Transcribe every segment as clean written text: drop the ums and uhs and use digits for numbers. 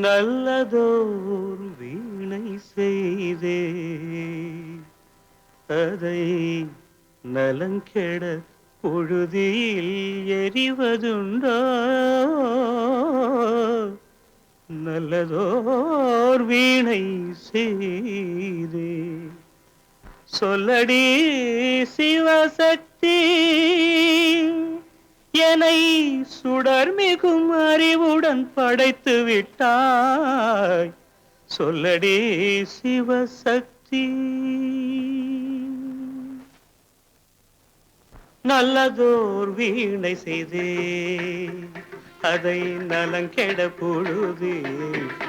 நல்லதோர் வீணை செய்தே அதை நலங்கெட பொழுதில் எறிவதுண்டோ? நல்லதோர் வீணை செய்தே சொல்லடி சிவசக்தி, என்னை சுடர்மிகும் அறிவுடன் படைத்து விட்டாய். சொல்லடி சிவசக்தி. நல்லதோர் வீணை செய்தே அதை நலங்கெட பொழுது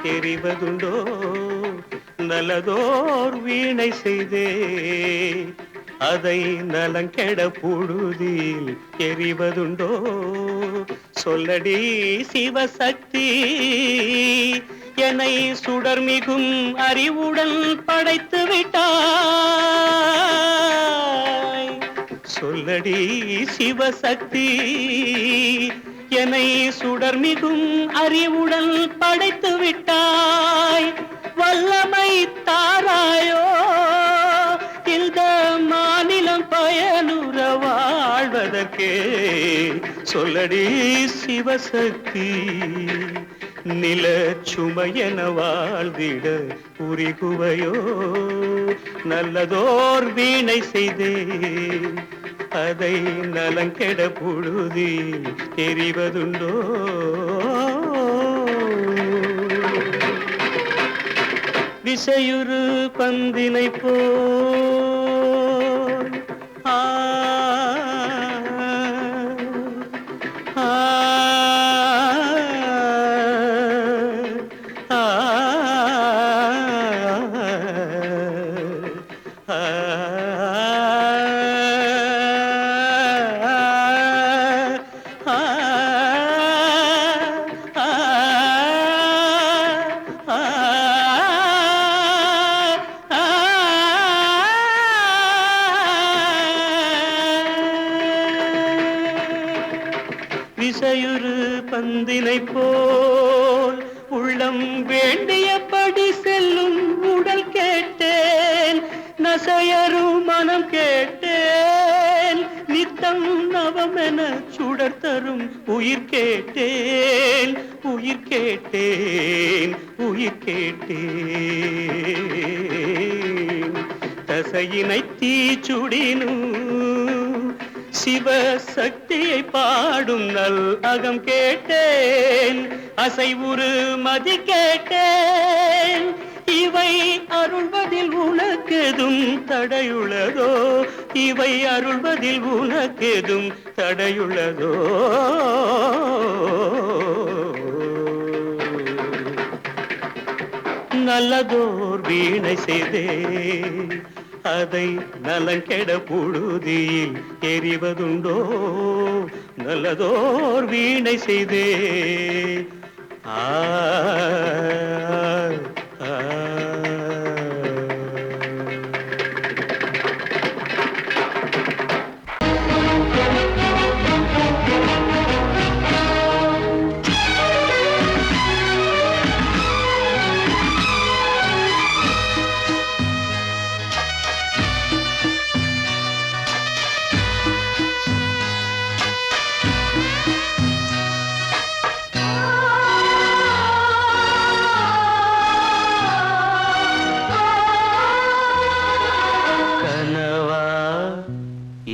தெரிவதுண்டோ? நல்லதோர் வீணை செய்தே அதை நலங்கெட பொழுதில் எறிவதுண்டோ? சொல்லடி சிவசக்தி, என்னை சுடர்மிகும் அறிவுடன் படைத்து விட்டாய். சொல்லடி சிவசக்தி, என்னை சுடர்மிகும் அறிவுடன் படைத்து விட்டாய். வல்லமை தாராயோ இந்த மாநிலம் பயனுற வாழ்வதற்கே. சொல்லடி சிவசக்தி, நில சுமையென வாழ்ந்திட புரிகுவையோ? நல்லதோர் வீணை செய்தே அதை நலங்கெட பொழுதி தெரிவதுண்டோ? விசையுறு பந்தினை போல் ஆ ஆ விசையுறு பந்தினை போல் உள்ளம் வேண்டியபடி செல்லும் உடல் கேட்டேன். நசையரும் மனம் கேட்டேன். நித்தம் நவமென சுடர் தரும் உயிர் கேட்டேன். உயிர் கேட்டேன், உயிர் கேட்டேன். தசையினை தீச்சுடினும் சிவசக்தியை பாடும் நல் அகம் கேட்டேன். அசைவுறு மதி கேட்டேன். இவை அருள்வதில் உனக்கெதும் தடையுள்ளதோ? இவை அருள்வதில் உனக்கெதும் தடையுள்ளதோ? நல்லதோர் வீணை செய்தே அதை நலங்கெட பொழுதில் எறிவதுண்டோ? நல்லதோர் வீணை செய்தே ஆ ஆ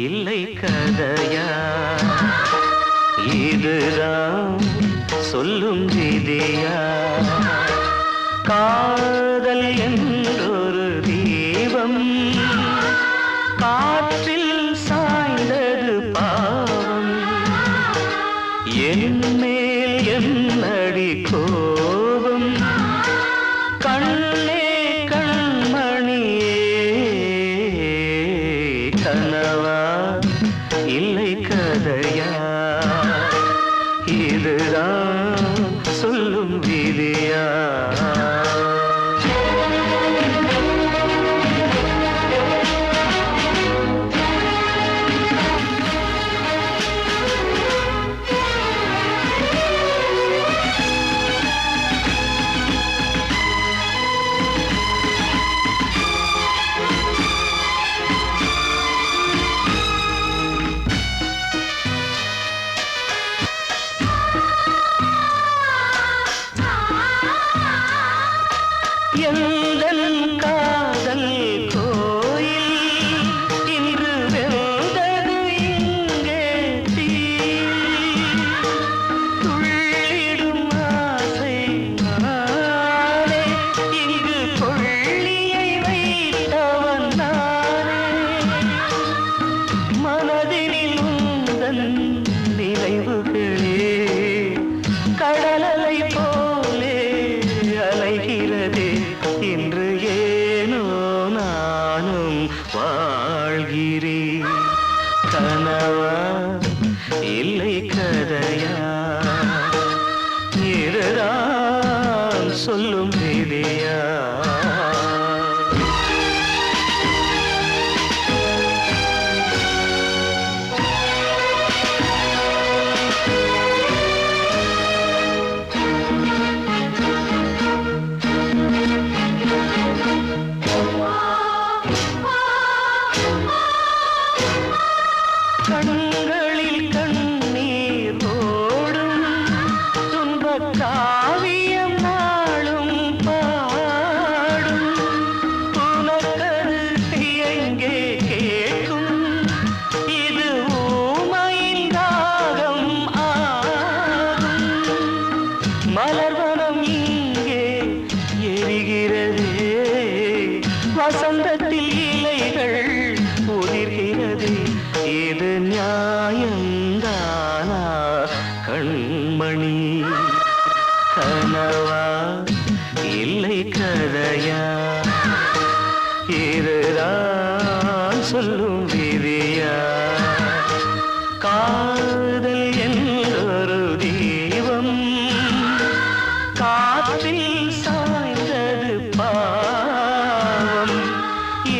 இல்லை கதையா இதுதான் சொல்லும் விதியா? காதல் என்றொரு தீபம் காற்றில் சாய்ந்தது பாவம். என் மேல் என்னடி கோபம்? கண்ணே கண்மணியே, கனவா இல்லை கதையா? இதுதான் சொல்லும் விதியா? கனவா இல்லை கதையா இதுதான் சொல்லும் விதியா கண்களில் கண்ணீர் ஓடும் துன்பக் காவியம் நாளும் பாடும் உனக்கது எங்கே கேட்கும் இது ஊமையின் ராகம் ஆகும் மலர்வனம் இங்கே எரிகிறதே வசந்தத்தில் இலைகள் உதிர்கிறது இது நியாயந்தானா கண்மணி கனவா இல்லை கதையா இதுதான் சொல்லும் விதியா காதல் என்றொரு தீபம் காற்றில் சாய்ந்தது பாவம்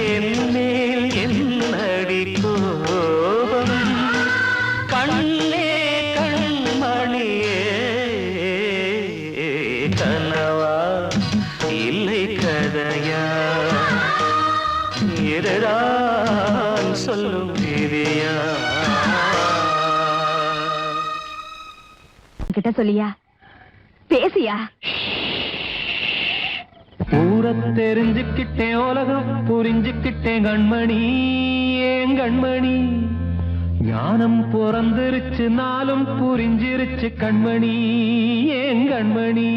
என் மேல் என்னடி கோபம் கண்ணே கண்மணியே கனவா இல்லை கதையா இதுதான் சொல்லும் விதியா கிட்ட சொல்லியா பேசியா ஊரை தெரிஞ்சுக்கிட்டேன் உலகம் புரிஞ்சுக்கிட்டேன் கண்மணி ஏன் கண்மணி ஞானம் பிறந்திருச்சு நாளும் புரிஞ்சிருச்சு கண்மணி ஏன் கண்மணி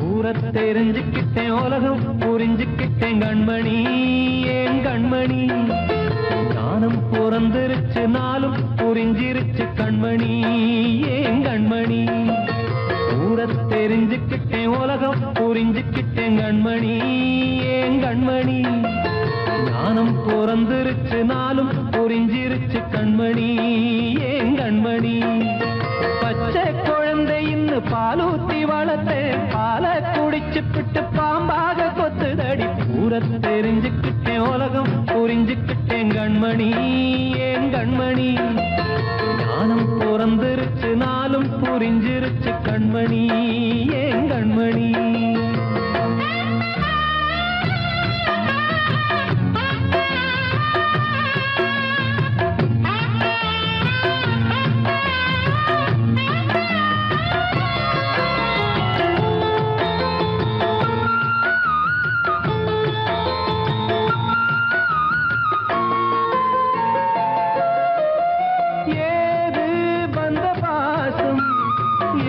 ஊரை தெரிஞ்சுக்கிட்டேன் உலகம் புரிஞ்சுக்கிட்டேன் கண்மணி ஏன் கண்மணி ஞானம் பிறந்திருச்சு நாளும் புரிஞ்சிருச்சு கண்மணி ஏன் கண்மணி ஊரை தெரிஞ்சுக்கிட்டேன் உலகம் புரிஞ்சுக்கிட்டேன் கண்மணி ஏன் கண்மணி ஞானம் பிறந்திருச்சு நாளும் புரிஞ்சிருச்சு கண்மணி ஏன் கண்மணி பச்சை குழந்தை இன்னும் பாலூத்தி வளர்த்தேன் பாலை குடிச்சு பிட்டு பாம்பாக கொத்துதடி ஊரை தெரிஞ்சுக்கிட்டேன் உலகம் புரிஞ்சுக்கிட்டேன் கண்மணி ஏன் கண்மணி ஞானம் பிறந்திருச்சு நாளும் புரிஞ்சிருச்சு கண்மணி ஏன் கண்மணி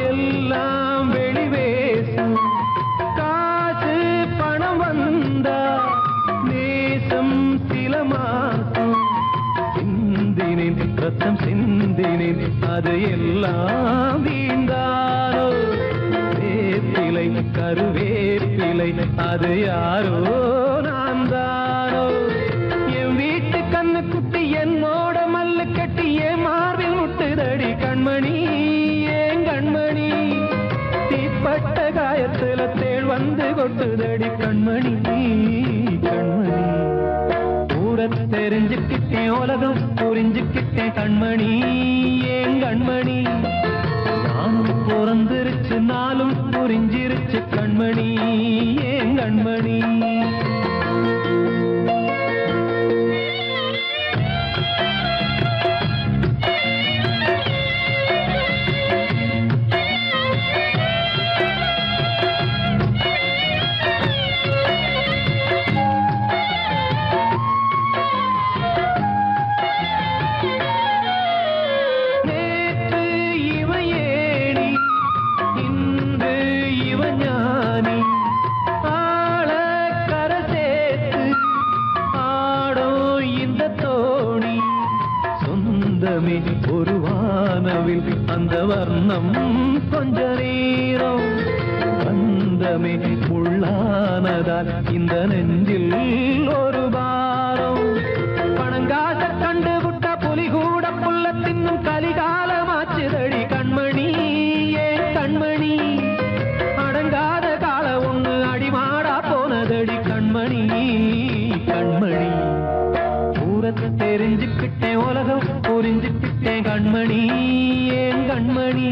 எல்லாம் வெளிவேசும் காசு பணம் வந்தா நேசம் சில மாசம் சிந்தினேன் ரத்தம் சிந்தினேன் அது எல்லாம் வீண்டாரோ வேப்பிலை கருவேப்பிலை அது யாரோ நான் தானோ என் வீட்டு கண்ணு குட்டி என்னோட மல்லு கட்டி என் மார்பில் முட்டுதடி கண்மணி கண்மணி தீப்பட்ட காயத்துல தேள் வந்து கொட்டுதடி கண்மணி கண்மணி ஊரை தெரிஞ்சுக்கிட்டேன் உலகம் புரிஞ்சுக்கிட்டேன் கண்மணி ஏன் கண்மணி நானும் பிறந்திருச்சு நாளும் புரிஞ்சிருச்சு கண்மணி ஏன் கண்மணி ஒரு வானவில் அந்த வர்ணம் கொஞ்ச நேரம் வந்த உள்ளமே உள்ளானதால் இந்த நெஞ்சில் ஒரு பாரம். பணங்காச கண்டு விட்ட புலி கூட புல்ல தின்னும் கலிகாலமாச்சுதடி கண்மணி ஏன் கண்மணி. அடங்காத கால ஒண்ணு அடிமாடா போனதடி கண்மணி கண்மணி. ஊரத்தை தெரிஞ்சுக்கிட்டேன் உலகம் புரிஞ்சுக்கிட்டேன் கண்மணி ஏன் கண்மணி.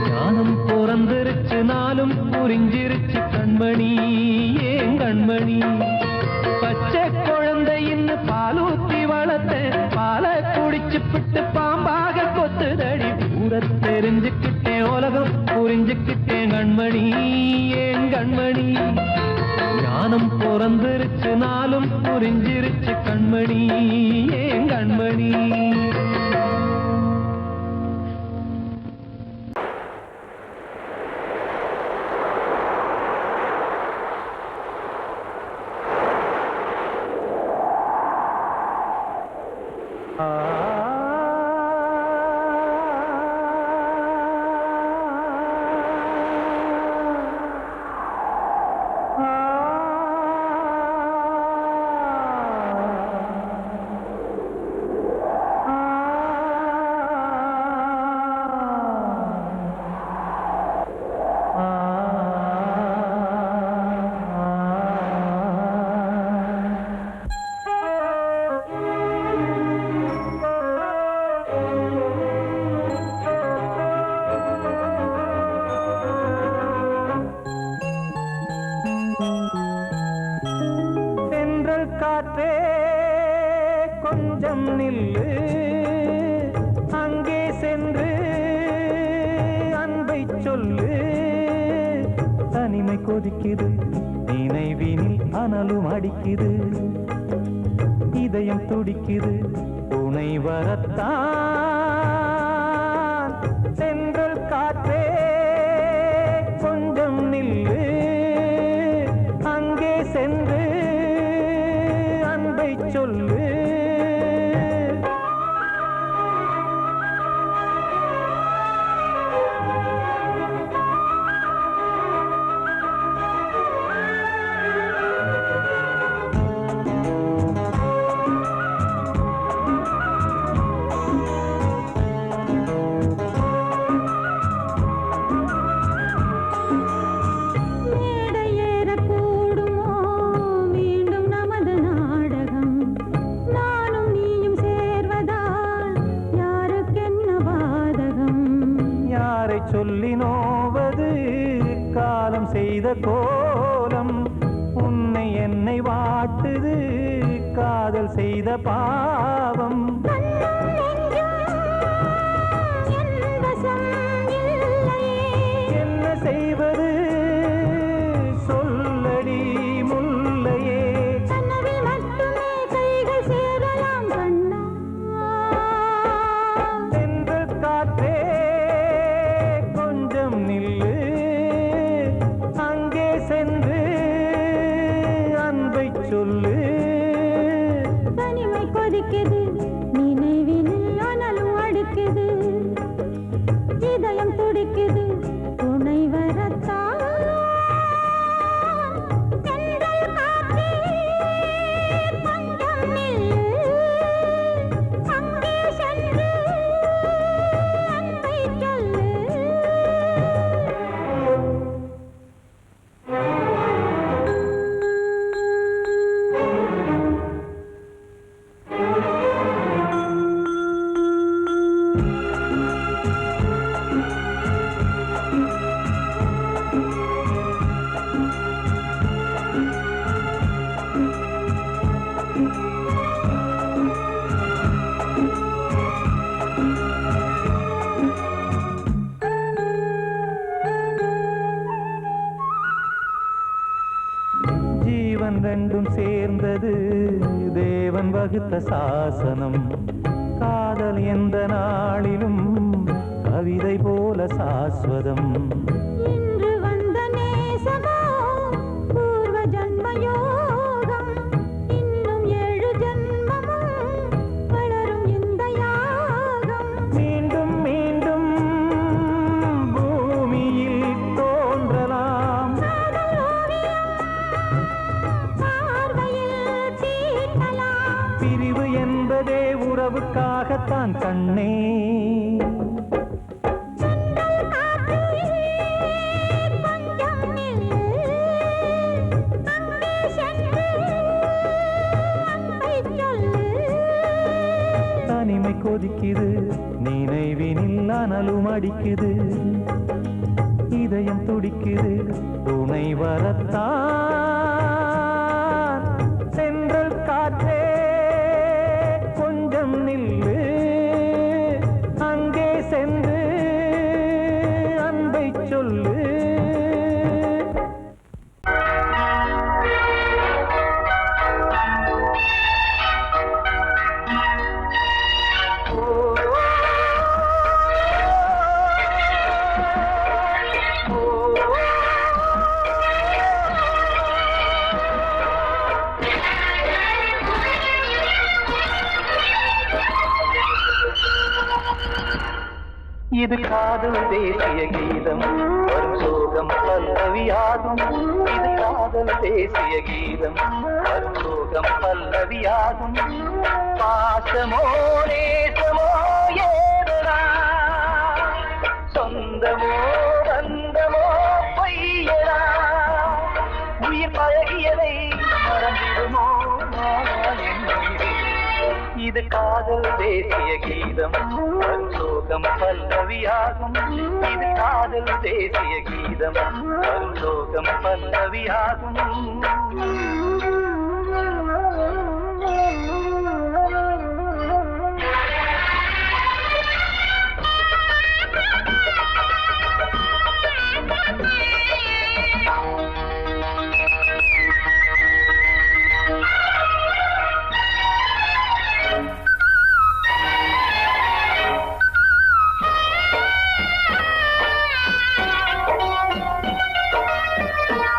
ஞானம் பிறந்திருச்சு நாளும் புரிஞ்சிருச்சு கண்மணி ஏன் கண்மணி. பச்சை குழந்தையின்னு பாலூத்தி வளர்த்த பாலை குடிச்சு பிட்டு பாம்பாக கொத்துதடி. ஊரை தெரிஞ்சுக்கிட்டேன் உலகம் புரிஞ்சுக்கிட்டேன் கண்மணி ஏன் கண்மணி. ஞானம் பிறந்திருச்சு நாளும் புரிஞ்சிருச்சு கண்மணி ஏன் கண்மணி. காற்றே கொஞ்சம் நில்லு, அங்கே சென்று அன்பை சொல்லு. தனிமை கொதிக்குது நினைவினில் அனலும் அடிக்குது, இதயம் துடிக்குது துணை வரத்தான். சென்றல் காற்றே கொஞ்சம் நில்லு, அங்கே சென்று அன்பை சொல்லு. சொல்லி நோவது காலம் செய்த கோலம், உன்னை என்னை வாட்டுது காதல் செய்த பாவம். என்ன செய்வது சொல்லடி முல்லையே. சென்று காற்றே நில்லு, அங்கே சென்று அன்பை சொல்லு. தனிமை கொதிக்குது நினைவினில் அனலும் அடிக்குது, இதயம் துடிக்குது துணை வரத்தான். ஜீவன் ரெண்டும் சேர்ந்தது தேவன் வகுத்த சாசனம். காதல் எந்த நாளிலும் கவிதை போல சாஸ்வதம். இன்று வந்த நேசமோ பூர்வ ஜன்மயோகம், இன்னும் 7 ஜன்மமும் வளரும் இந்த யாகம். மீண்டும் மீண்டும் பூமியில் தோன்றலாம் உறவுக்காகத்தான் கண்ணே. தனிமை கொதிக்குது நினைவினில் அனலும் அடிக்குது, இதயம் துடிக்குது துணை வரத்தான். சென்றல் காற்றே கொஞ்சம் நில்லு, அங்கே சென்று அன்பை சொல்லு. இது காதல் தேசிய கீதம், வரும் சோகம் பல்லவியாகும். இது காதல் தேசிய கீதம், வரும் சோகம் பல்லவியாகும். பாசமோ நேசமோ ஏதனா, சொந்தமோ பந்தமோ பொய்யனா, உயிர் பழகியதை மறந்திடுமோ இது காதல் தேசிய கீதம், வரும் சோகம் பல்லவியாகும். இது காதல் தேசிய கீதம், வரும் சோகம் பல்லவியாகும்.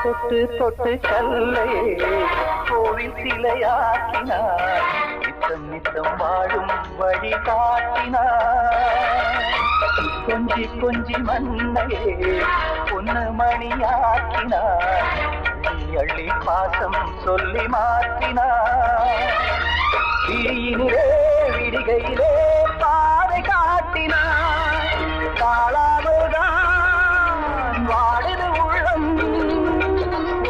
தொட்டு தொட்டு கல்லையே கோவில் சிலையாக்கினார், நித்தம் நித்தம் வாழும் வழி காட்டினார். கொஞ்சி கொஞ்சி மண்ணையே பொன்னு மணியாக்கினார், அள்ளி பாசம் சொல்லி மாற்றினார். விழியினிலே விடிகையிலே பாதை காட்டினார், காளாமல்தான் வாடுது உள்ளம்,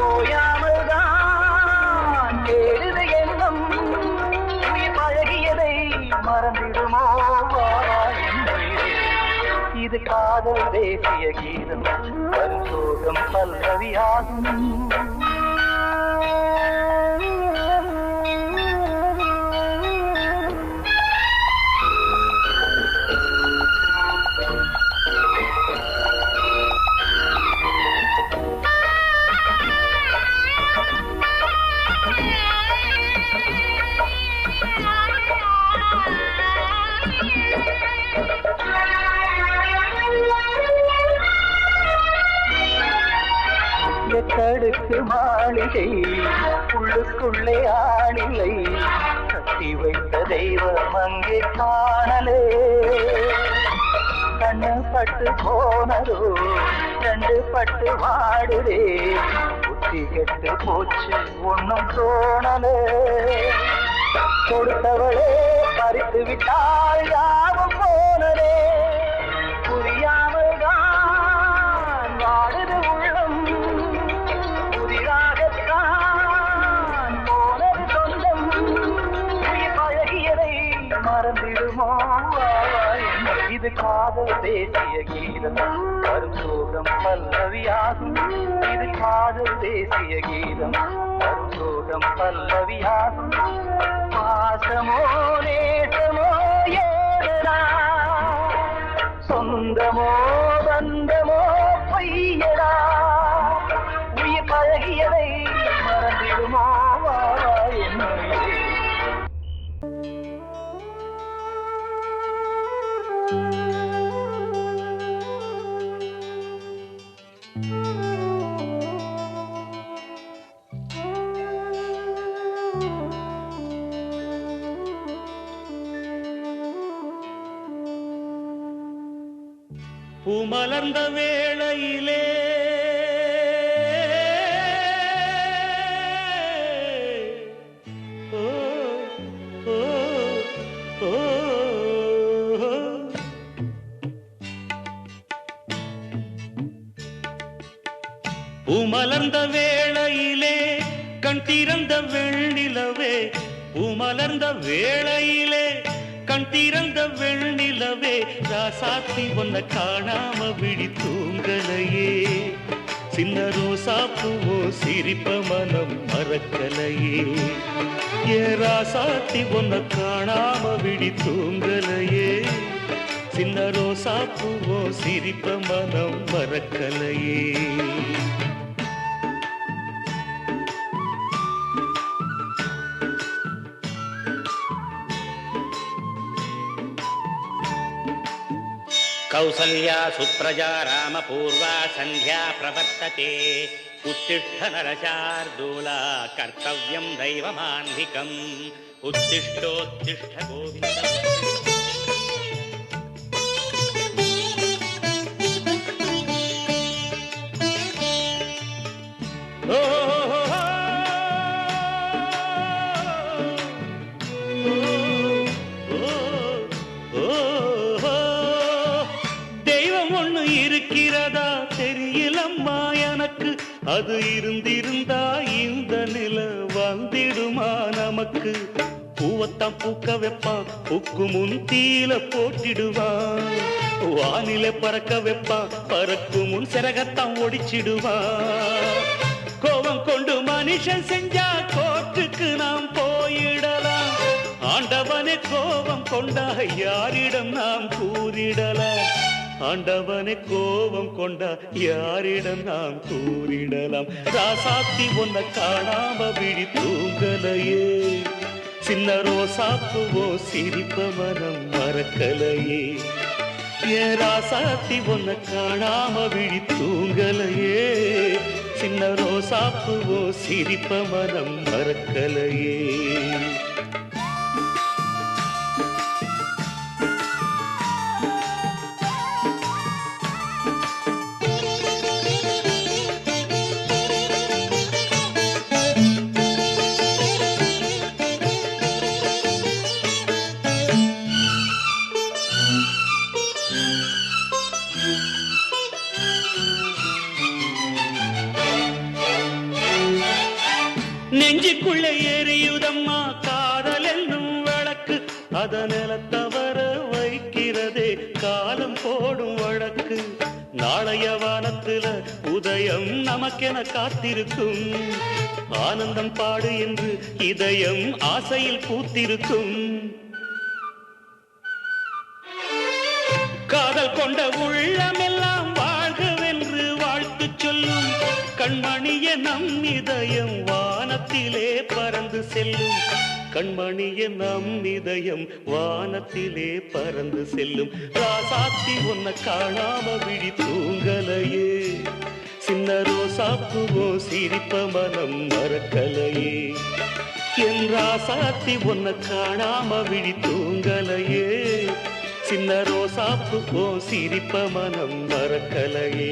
ஓயாமல்தான் கேடுது எண்ணம். உயிர் பழகியதை மறந்திடுமோ இது காதல் தேசிய கீதம், வரும் சோகம் பல்லவியாகும். எட்டடுக்கு மாளிகை உள்ளுக்குள்ளே ஆளில்லை, கட்டி வைத்த தெய்வம் அங்கே காணலே. கண்ணு பட்டு போனதோ ரெண்டு பட்டு வாடுதே, புத்தி கெட்டு போச்சு ஒன்னும் தோணலே. கொடுத்தவளே பறித்து விட்டால் யாவும் போனதே, புரியாமல் தான் வாடுது உள்ளம். புதிராகத்தான் போனது சொந்தம், உயிர் பழகியதை மறந்திடுமோ இது காதல் தேசிய கீதம், வரும் சோகம் பல்லவியாகும். இது காதல் தேசிய கீதம், வரும் சோகம் பல்லவியாகும். பாசமோ நேசமோ ஏதனா, சொந்தமோ பந்தமோ பொய்யடா, உயிர் பழகியதை மறந்திடுமோ என்ன. பூமலர்ந்த வேளையிலே ஓ ஓ ஓ மலர்ந்த வேளையிலே கண் திறந்த வெண்ணிலவே பூமலர்ந்த வேளையிலே கண் திறந்த வெண்ணிலவே ராசாத்தி ஒன்ன காணாம விழி தூங்கலையே சின்ன ரோசா பூவோ சிரிப்ப மனம் மறக்கலையே ஏ ராசாத்தி ஒன்ன காணாம விழி தூங்கலையே சின்ன ரோசா பூவோ சிரிப்ப மனம் மறக்கலையே कौसल्या सुप्रजा रामपूर्वा सन्ध्या प्रवर्तते उत्तिष्ठ नरशार्दूला कर्तव्यं दैवमान्धिकम् उत्तिष्ठोत्तिष्ठ गोविन्द இருக்கிறதா தெரியலம்மா எனக்கு அது இருந்திருந்தா இந்த நில வந்திடுமா நமக்கு பூவத்தான் பூக்க வைப்பான் பூக்கு முன் தீல போட்டிடுவான் வானில பறக்க வைப்பான் பறக்கும் முன் சிறகத்தான் ஒடிச்சிடுவான் கோபம் கொண்டு மனுஷன் செஞ்சா கோட்டுக்கு நாம் போயிடலாம் ஆண்டவனே கோபம் கொண்டா யாரிடம் நாம் கூறிடலாம் ஆண்டவனே கோபம் கொண்டா யாரிடம் நாம் கூறிடலாம் ராசாத்தி ஒன்ன காணாம விழி தூங்கலையே சின்ன ரோசாப்புவோ சிரிப்ப மனம் மறக்கலையே ஏ ராசாத்தி ஒன்ன காணாம விழி தூங்கலையே சின்ன ரோசாப்புவோ சிரிப்ப மனம் மறக்கலையே நெஞ்சுக்குள்ளே எரியுதம்மா காதல் என்னும் விளக்கு அதனில தவற வைக்கிறதே காலம் போடும் வழக்கு நாளைய வானத்துல உதயம் நமக்கென காத்திருக்கும் ஆனந்தம் பாடு என்று இதயம் ஆசையில் பூத்திருக்கும் காதல் கொண்ட உள்ளமெல்லாம் வாழ்கவென்று வாழ்த்து சொல்லும் கண்மணிய நம் இதயம் வானத்திலே பறந்து செல்லும் கண்மணிய நம் இதயம் வானத்திலே பறந்து செல்லும் ராசாத்தி ஒன்ன காணாம விழி தூங்கலையே சின்ன ரோசாப்புவோ சிரிப்ப மனம் மறக்கலையே என் ராசாத்தி ஒன்ன காணாம விழி தூங்கலையே சின்ன ரோசாப்புவோ சிரிப்ப மனம் மறக்கலையே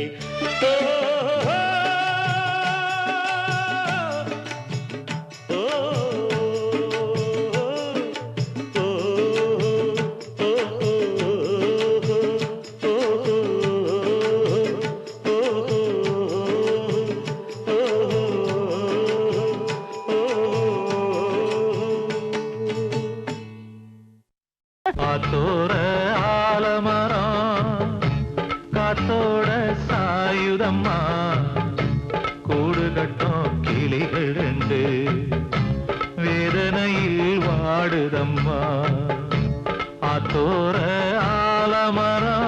காத்தோர ஆலமரம் காத்தோட சாயுதம்மா கூடு கட்டும் கிளிகள் ரெண்டு வேதனையில் வாடுதம்மா ஆத்தோர ஆலமரம்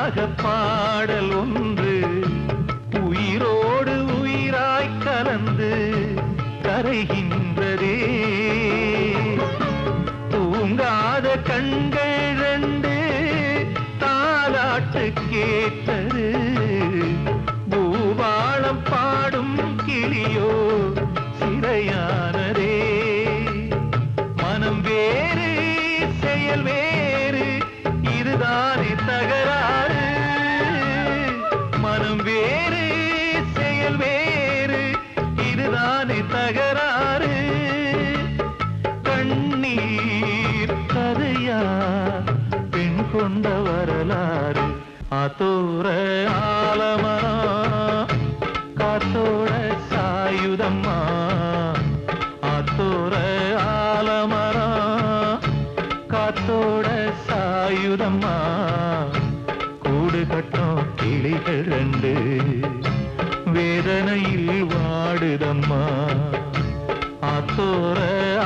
ராக பாடல் ஒன்று உயிரோடு உயிராய் கலந்து கரைகின்றதே. தூங்காத கண்கள் ரெண்டு தாலாட்டு கேட்டது. பூபாளம் பாடும் கிளியோ சிறையானதே. மனம் வேறு செயல் வேறு இதுதானே தகராறு. மனம் வேறு செயல் வேறு இதுதானே தகராறு. கண்ணீர் கதையா பெண் கொண்ட வரலாறு. ஆத்தோர ஆலமரம் காத்தோட சாயுதம்மா. ஆத்தோர ஆலமரம் காத்தோட சாயுதம்மா. கூடு கட்டும் கிளிகள் ரெண்டு வேதனையில் வாடுதம்மா. ஆத்தோர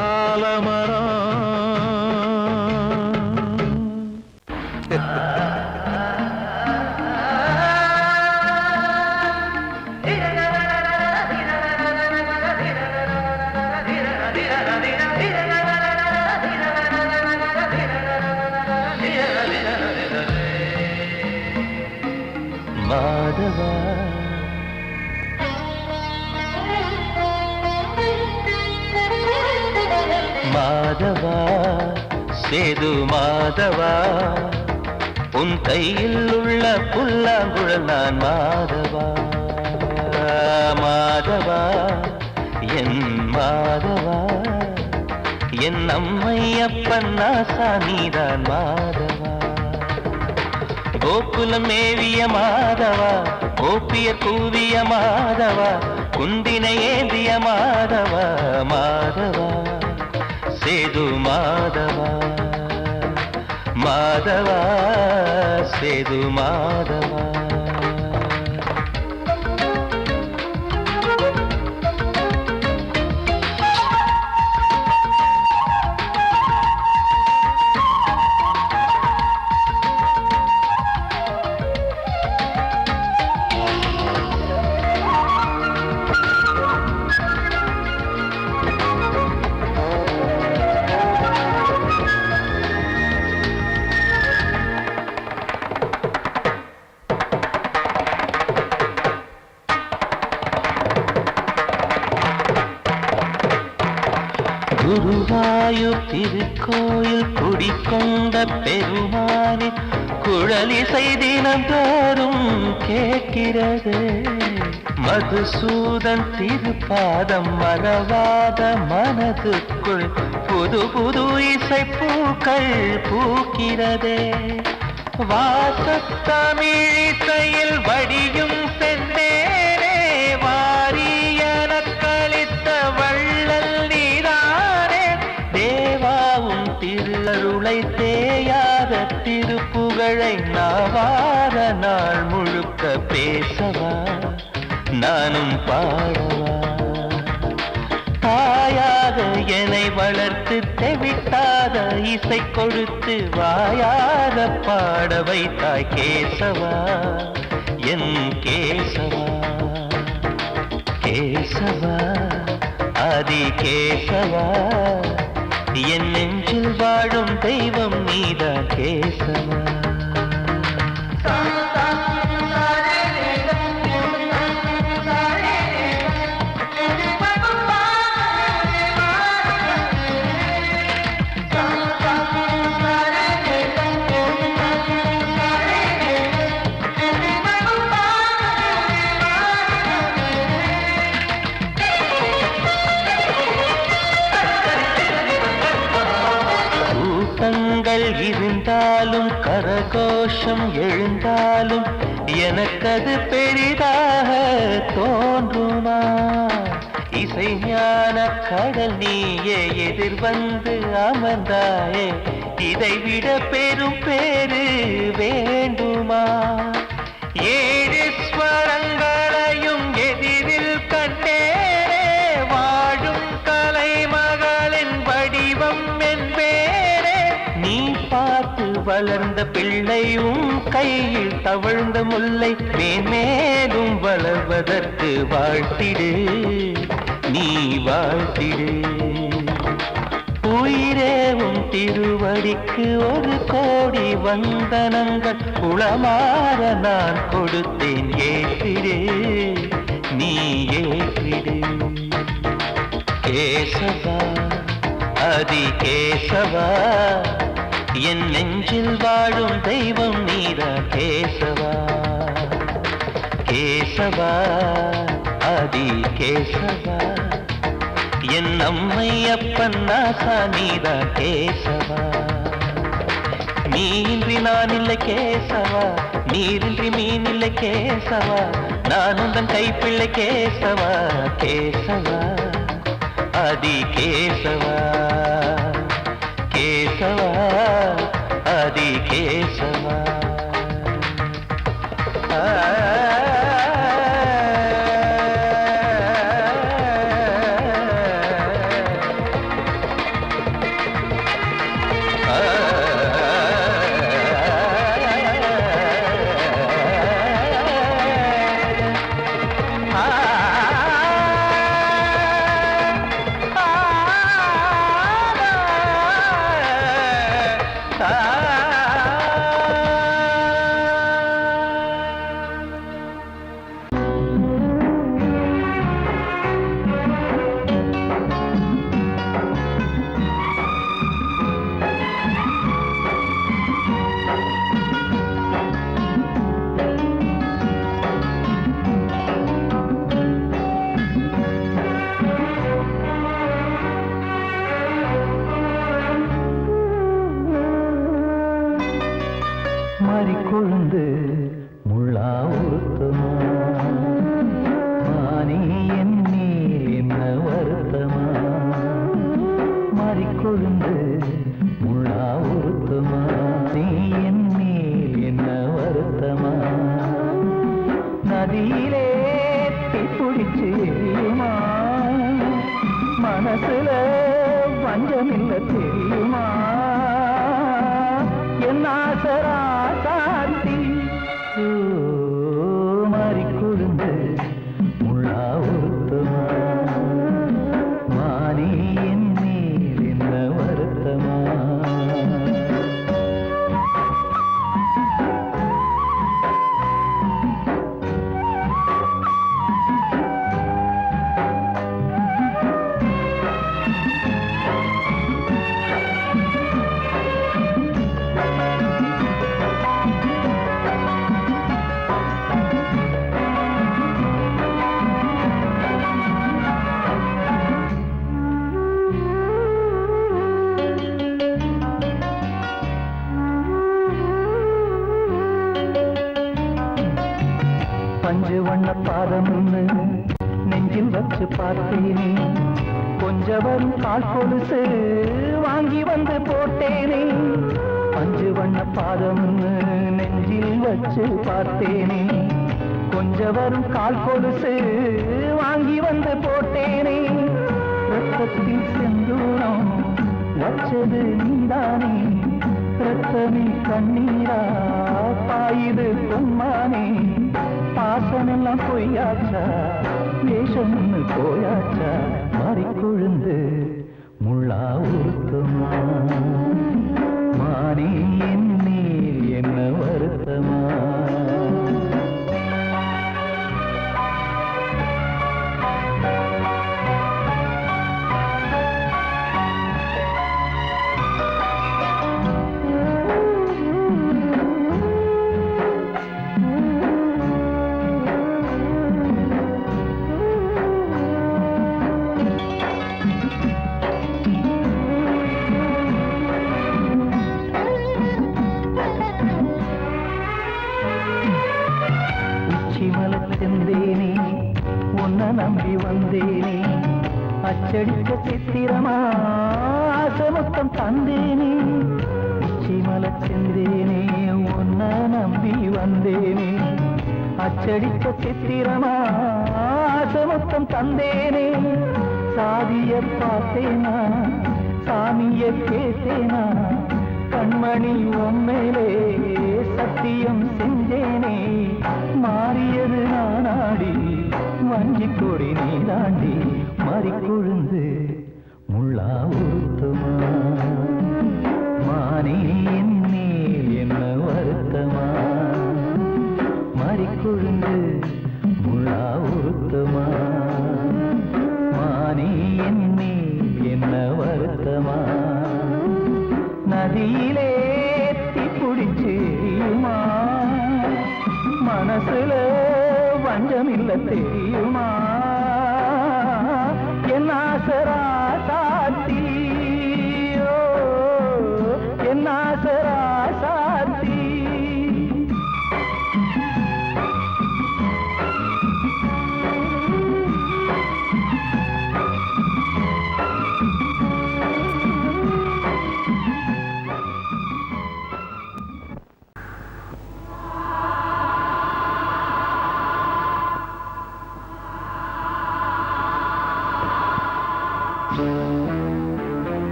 ஆலமரம். மாதவா மாதவா சேது மாதவா உன் கையில் உள்ள புல்லாங்குழல் நான் மாதவா. மாதவா என் மாதவா என் அம்மையப்பன் நாசானிதான் மாதவா. கோகுலம் மேவிய மாதவா கோப்பிய கூவிய மாதவா குந்தினை ஏந்திய மாதவா. மாதவா சேது மாதவா மாதவா சேது மாதவா. குருவாயூர் திருக்கோயில் குடிக்கொண்ட பெருமானி குழலிசை தினந்தோறும் கேட்கிறது. மதுசூதன் திருப்பாதம் மறவாத மனதுக்குள் புது புது இசை பூக்கள் பூக்கிறதே. வாசத்தமிழிசையில் வடியும் செந்தேனே வாரியன கழித்த வள்ளல் நீரானே. தேவாவும் திருளருளை தேயாத திருப்புகழை நாவார நாள் முழுக்க பேசவா நானும் பாடவா. தாயாக என்னை வளர்த்து தெவிட்டாத இசை கொடுத்து வாயாக பாட வைத்தாய் கேசவா என் கேசவா. கேசவா ஆதி கேசவா என் நெஞ்சில் வாழும் தெய்வம் நீதான் கேசவா. இருந்தாலும் கரகோஷம் எழுந்தாலும் எனக்கது பெரிதாக தோன்றுமா. இசை ஞான கடல் நீயே எதிர்வந்து அமர்ந்தாயே இதைவிட பெரும் பேரு வேண்டுமா. ஏழு ஸ்வரங்களையும் எதிரில் கண்டேனே வாழும் கலைமகளின் வடிவம் என்பேனே. நீ பார்த்து வளர்ந்த பிள்ளையும் கையில் தவழ்ந்த முல்லை மேன்மேலும் வளர்வதற்கு வாழ்த்திடு நீ வாழ்த்திடு. உயிரேவும் திருவடிக்கு ஒரு கோடி வந்தனங்கள் உளமாற நான் கொடுத்தேன் ஏற்றிடு நீ ஏற்றிடு. கேசவா அதி கேசவா என் நெஞ்சில் வாழும் தெய்வம் நீரா கேசவா. கேசவா அதி கேசவா என் அம்மை அப்பன் நாசா நீரா கேசவா. நீன்றி நான் இல்லை கேசவா, நீரின்றி மீன் இல்லை கேசவா, நான் உந்தன் கைப்பிள்ளை கேசவா. கேசவா அதி கேசவா கேசவா அதி கேசவா. கொழுந்து முள்ளா உருத்தமா மானி என் மேல் என்ன வருத்தமா. மாறிக்கொழுந்து முள்ளா உருத்தமா நீ என் மேல் என்ன வருத்தமா. நதியிலே பிடிச்சு எரியுமா மனசுல வஞ்சமில்ல தெரியுமா. என் ஆசரா சாத்தி மாறிக்கொழுந்து முள்ளா உருத்தமா மாறி என் மேல் என்ன வருத்தமா. பஞ்சு வண்ண பாதம் நெஞ்சில் வச்சு பார்த்தேனே கொஞ்சம் வரும் கால் கொலுசு வாங்கி வந்து போட்டேனே. பஞ்சு வண்ண பாதம் நெஞ்சில் வச்சு பார்த்தேனே கொஞ்சம் வரும் கால் கொலுசு வாங்கி வந்து போட்டேனே. ரத்தத்தில் செந்தூரம் வச்சது நீதானே ரத்தமே கண்ணீரா பாயுது பொம்மானே. பாசமெல்லாம் பொய்யாச்சா வேஷம்னு போயாச்சா. மாறிக்கொழுந்து முள்ளா உருத்தமா மாறி என் மேல் என்ன வருத்தமா. செந்தேனே உன்னை நம்பி வந்தேனே அச்சடிக்க சித்திரமா ஆசமுத்தம் தந்தேனே. உச்சிமல செந்தேனே உன்னை நம்பி வந்தேனே அச்சடிக்க சித்திரமா ஆசமுத்தம் தந்தேனே. சாதிய பார்த்தேனா சாமிய கேட்டேனா கண்மணி உம்மேலே சத்தியம் செஞ்சேனே மாறியது நானாடி வஞ்சி கொடி நீ தாண்டி மறிக்கொழுந்து முள்ளா உருத்தமா மானே என் மேல் என்ன வருத்தமா மறிக்கொழுந்து முள்ளா உருத்தமா மானே என் மேல் என்ன வருத்தமா நதியிலே தீப்பிடிச்சேயுமா மனசுல வஞ்சமில்ல தெரியுமா என் ஆசரா சாத்தி என் ஆசரா சாத்தி